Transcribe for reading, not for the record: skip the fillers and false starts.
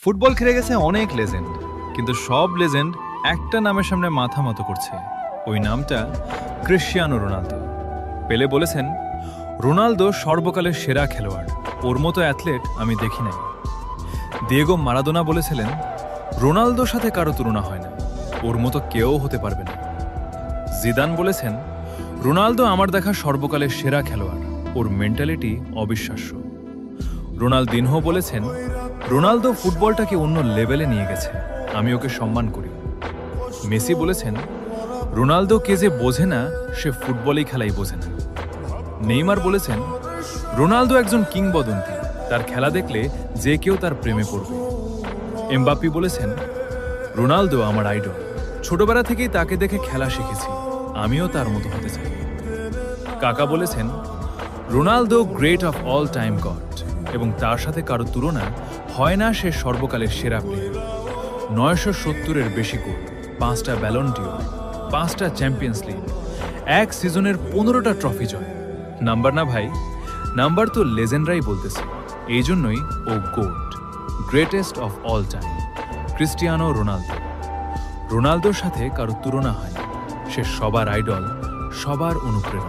Football খেলে গেছে অনেক লেজেন্ড, কিন্তু সব লেজেন্ড একটা নামের সামনে মাথা মতো করছে। ওই নামটা ক্রিশ্চিয়ানো রোনালদো। পেলে বলেছেন, রোনালদো সর্বকালের সেরা খেলোয়াড়, ওর মতো অ্যাথলেট আমি দেখি নাই। দিয়েগো মারাদোনা বলেছিলেন, রোনালদোর সাথে কারো তুলনা হয় না, ওর মতো কেউ হতে পারবে না। জিদান বলেছেন, রোনালদো আমার দেখা সর্বকালের সেরা খেলোয়াড়, ওর মেন্টালিটি অবিশ্বাস্য। রোনালদিনহো বলেছেন, রোনালদো ফুটবলটাকে অন্য লেভেলে নিয়ে গেছে, আমি ওকে সম্মান করি। মেসি বলেছেন, রোনালদো কে যে বোঝে না, সে ফুটবলই খেলাই বোঝে না। নেইমার বলেছেন, রোনালদো একজন কিংবদন্তি, তার খেলা দেখলে যে কেউ তার প্রেমে পড়বে। এমবাপ্পি বলেছেন, রোনালদো আমার আইডল, ছোটবেলা থেকেই তাকে দেখে খেলা শিখেছি, আমিও তার মতো হতে চাই। কাকা বলেছেন, Ronaldo great of all time god, এবং তার সাথে কারো তুলনা হয় না, সে সর্বকালের সেরা প্লেয়ার। 970-এর বেশি গোল, 5টা ব্যালন ডিওর, 5টা চ্যাম্পিয়ন্স লিগ, এক সিজনের 15টা ট্রফি জয়। নাম্বার না ভাই, নাম্বার তো লেজেন্ডরাই বলতেছে। এই জন্যই ও GOAT, greatest of all time, Cristiano Ronaldo. রোনালদোর সাথে কারো তুলনা হয় না, সে সবার আইডল, সবার অনুপ্রেরণা।